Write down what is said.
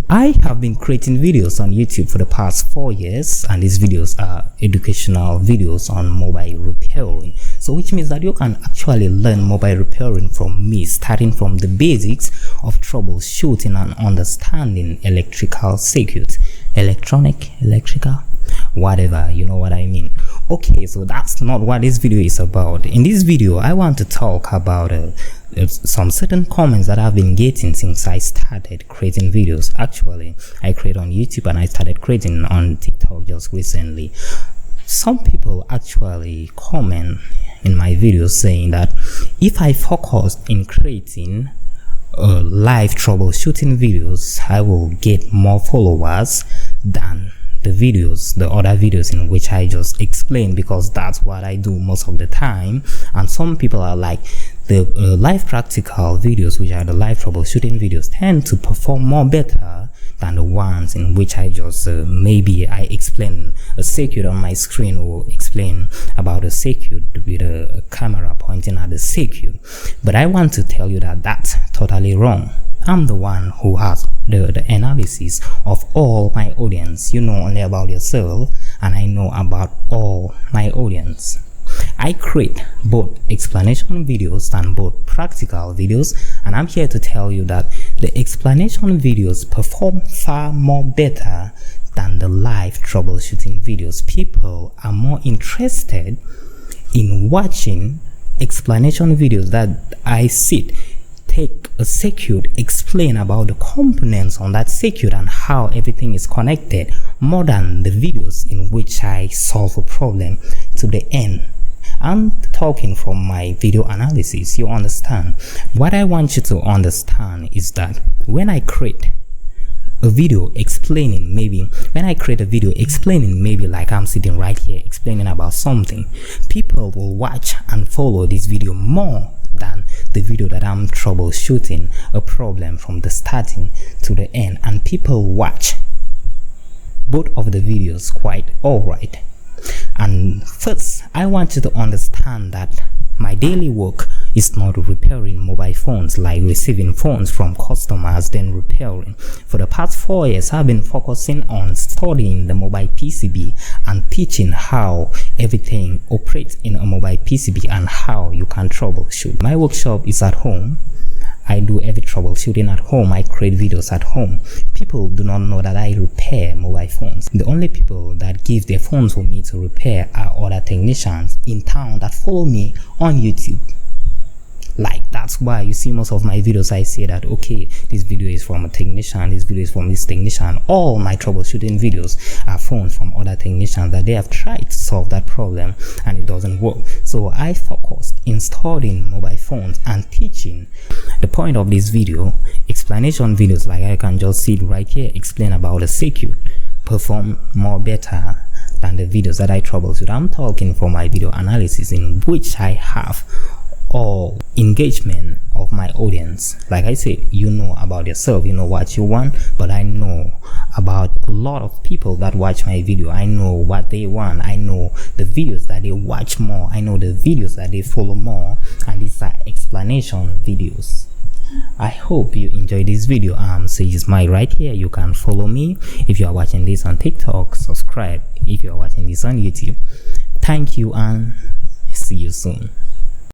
I have been creating videos on YouTube for the past 4 years, and these videos are educational videos on mobile repairing. So which means that you can actually learn mobile repairing from me, starting from the basics of troubleshooting and understanding electrical circuits, electrical, whatever, you know what I mean. Okay, so that's not what this video is about. In this video, I want to talk about some certain comments that I've been getting since I started creating videos. Actually, I create on YouTube and I started creating on TikTok just recently. Some people actually comment in my videos saying that if I focus in creating live troubleshooting videos, I will get more followers than the other videos in which I just explain, because that's what I do most of the time. And some people are like, the live practical videos, which are the live troubleshooting videos, tend to perform more better than the ones in which I just maybe I explain a circuit on my screen, or explain about a circuit with a camera pointing at the circuit. But I want to tell you that that's totally wrong. I'm the one who has the analysis of all my audience. You know only about yourself, and I know about all my audience. I create both explanation videos and both practical videos, and I'm here to tell you that the explanation videos perform far more better than the live troubleshooting videos. People are more interested in watching explanation videos that I take a circuit, explain about the components on that circuit and how everything is connected, more than the videos in which I solve a problem to the end. I'm talking from my video analysis, you understand. What I want you to understand is that when I create a video explaining, maybe like I'm sitting right here explaining about something, people will watch and follow this video more than the video that I'm troubleshooting a problem from the starting to the end. And people watch both of the videos quite alright. And first, I want you to understand that my daily work is not repairing mobile phones, like receiving phones from customers then repairing. For the past 4 years, I've been focusing on studying the mobile PCB and teaching how everything operates in a mobile PCB and how you can troubleshoot. My workshop is at home. I do every troubleshooting at home. I create videos at home. People do not know that I repair mobile phones. The only people that give their phones for me to repair are other technicians in town that follow me on YouTube. Like, that's why you see most of my videos I say that, okay, this video is from a technician, this video is from this technician. All my troubleshooting videos are phones from other technicians that they have tried to solve that problem and it doesn't work. So I focused in studying mobile phones and teaching. The point of this video, explanation videos, like I can just sit right here, explain about a circuit, perform more better than the videos that I troubleshoot. I'm talking for my video analysis, in which I have all engagement of my audience. Like I said, you know about yourself, you know what you want, but I know about a lot of people that watch my video. I know what they want. I know the videos that they watch more. I know the videos that they follow more, and these are explanation videos. I hope you enjoyed this video. So it's my right here. You can follow me. If you are watching this on TikTok, subscribe. If you are watching this on YouTube, thank you and see you soon.